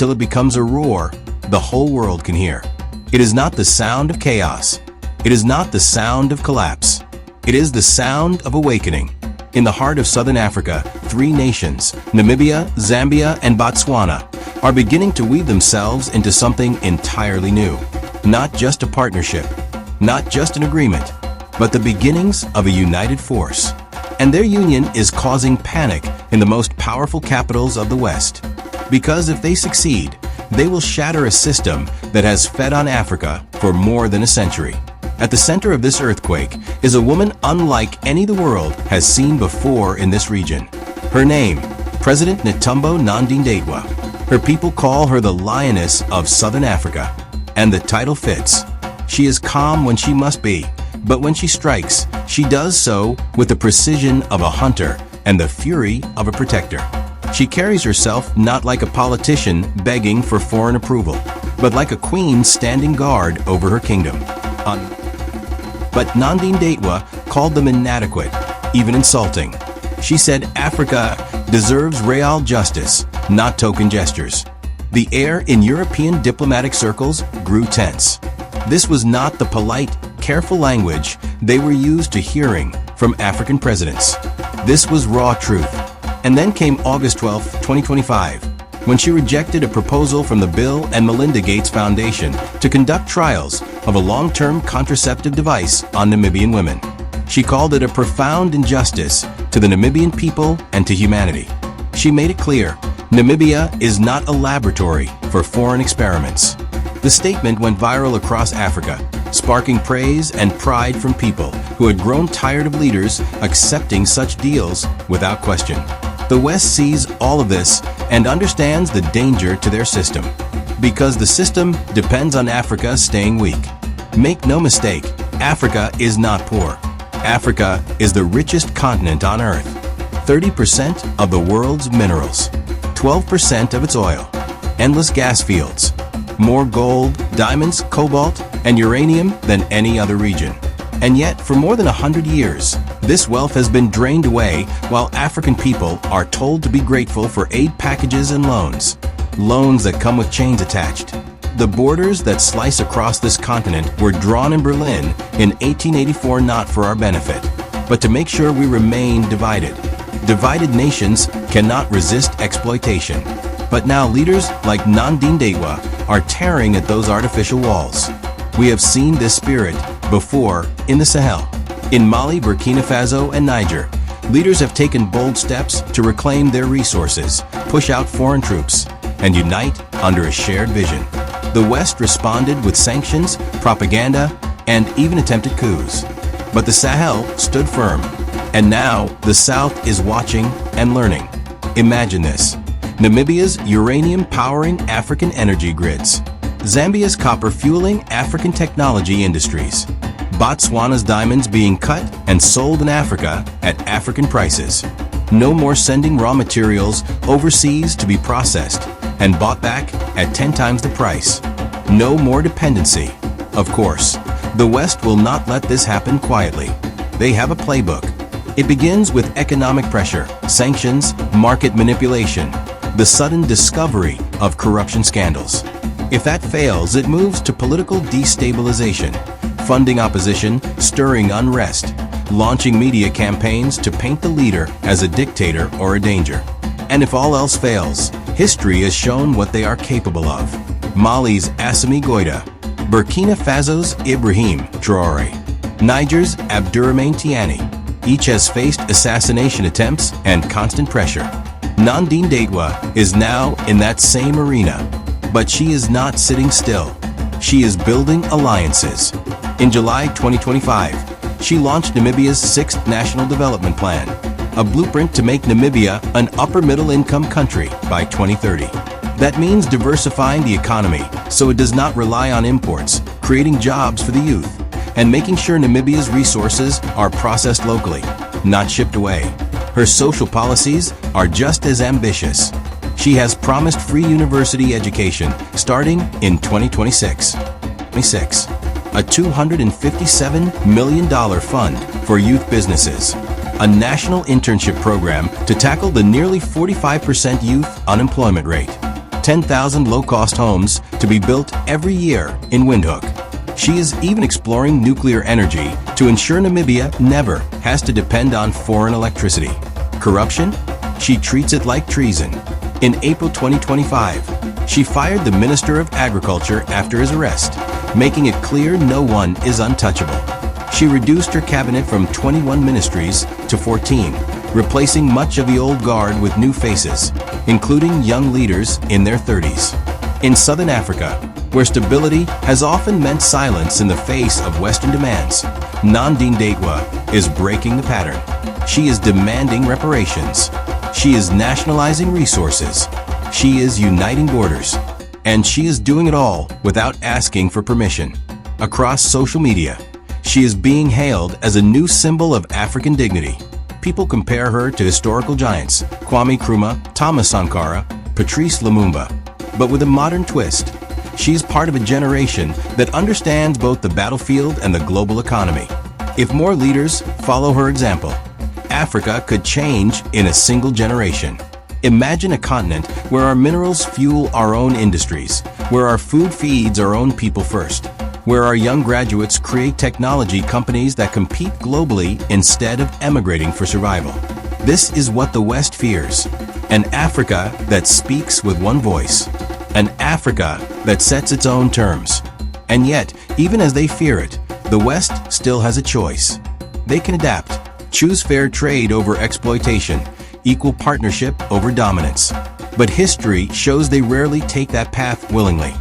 until it becomes a roar the whole world can hear. It is not the sound of chaos. It is not the sound of collapse. It is the sound of awakening. In the heart of Southern Africa, 3 nations, Namibia, Zambia, and Botswana, are beginning to weave themselves into something entirely new. Not just a partnership, not just an agreement, but the beginnings of a united force. And their union is causing panic in the most powerful capitals of the West. Because if they succeed, they will shatter a system that has fed on Africa for more than a century. At the center of this earthquake is a woman unlike any the world has seen before in this region. Her name, President Netumbo Nandi-Ndaitwah. Her people call her the Lioness of Southern Africa. And the title fits. She is calm when she must be, but when she strikes, she does so with the precision of a hunter and the fury of a protector. She carries herself not like a politician begging for foreign approval, but like a queen standing guard over her kingdom. But Nandi-Ndaitwah called them inadequate, even insulting. She said Africa deserves real justice, not token gestures. The air in European diplomatic circles grew tense. This was not the polite, careful language they were used to hearing from African presidents. This was raw truth. And then came August 12, 2025, when she rejected a proposal from the Bill and Melinda Gates Foundation to conduct trials of a long-term contraceptive device on Namibian women. She called it a profound injustice to the Namibian people and to humanity. She made it clear, Namibia is not a laboratory for foreign experiments. The statement went viral across Africa, sparking praise and pride from people who had grown tired of leaders accepting such deals without question. The West sees all of this and understands the danger to their system, because the system depends on Africa staying weak. Make no mistake, Africa is not poor. Africa is the richest continent on Earth. 30% of the world's minerals, 12% of its oil, endless gas fields, more gold, diamonds, cobalt, and uranium than any other region. And yet, for more than 100 years, this wealth has been drained away while African people are told to be grateful for aid packages and loans. Loans that come with chains attached. The borders that slice across this continent were drawn in Berlin in 1884 not for our benefit, but to make sure we remain divided. Divided nations cannot resist exploitation. But now leaders like Nandi-Ndaitwah are tearing at those artificial walls. We have seen this spirit before in the Sahel. In Mali, Burkina Faso, and Niger, leaders have taken bold steps to reclaim their resources, push out foreign troops, and unite under a shared vision. The West responded with sanctions, propaganda, and even attempted coups. But the Sahel stood firm, and now the South is watching and learning. Imagine this: Namibia's uranium powering African energy grids, Zambia's copper fueling African technology industries, Botswana's diamonds being cut and sold in Africa at African prices. No more sending raw materials overseas to be processed and bought back at 10 times the price. No more dependency. Of course, the West will not let this happen quietly. They have a playbook. It begins with economic pressure, sanctions, market manipulation, the sudden discovery of corruption scandals. If that fails, it moves to political destabilization, funding opposition, stirring unrest, launching media campaigns to paint the leader as a dictator or a danger. And if all else fails, history has shown what they are capable of. Mali's Assimi Goïta, Burkina Faso's Ibrahim Traoré, Niger's Abdourahmane Tiani. Each has faced assassination attempts and constant pressure. Nandi-Ndaitwah is now in that same arena, but she is not sitting still. She is building alliances. In July 2025, she launched Namibia's 6th National Development Plan, a blueprint to make Namibia an upper-middle-income country by 2030. That means diversifying the economy so it does not rely on imports, creating jobs for the youth, and making sure Namibia's resources are processed locally, not shipped away. Her social policies are just as ambitious. She has promised free university education starting in 2026. A $257 million fund for youth businesses. A national internship program to tackle the nearly 45% youth unemployment rate. 10,000 low-cost homes to be built every year in Windhoek. She is even exploring nuclear energy to ensure Namibia never has to depend on foreign electricity. Corruption? She treats it like treason. In April 2025, she fired the Minister of Agriculture after his arrest, making it clear no one is untouchable. She reduced her cabinet from 21 ministries to 14, replacing much of the old guard with new faces, including young leaders in their 30s. In Southern Africa, where stability has often meant silence in the face of Western demands, Nandine Datwa is breaking the pattern. She is demanding reparations. She is nationalizing resources. She is uniting borders. And she is doing it all without asking for permission. Across social media, she is being hailed as a new symbol of African dignity. People compare her to historical giants, Kwame Nkrumah, Thomas Sankara, Patrice Lumumba. But with a modern twist, she is part of a generation that understands both the battlefield and the global economy. If more leaders follow her example, Africa could change in a single generation. Imagine a continent where our minerals fuel our own industries, where our food feeds our own people first, where our young graduates create technology companies that compete globally instead of emigrating for survival. This is what the West fears: an Africa that speaks with one voice, an Africa that sets its own terms. And yet, even as they fear it, the West still has a choice. They can adapt, choose fair trade over exploitation, equal partnership over dominance. But history shows they rarely take that path willingly.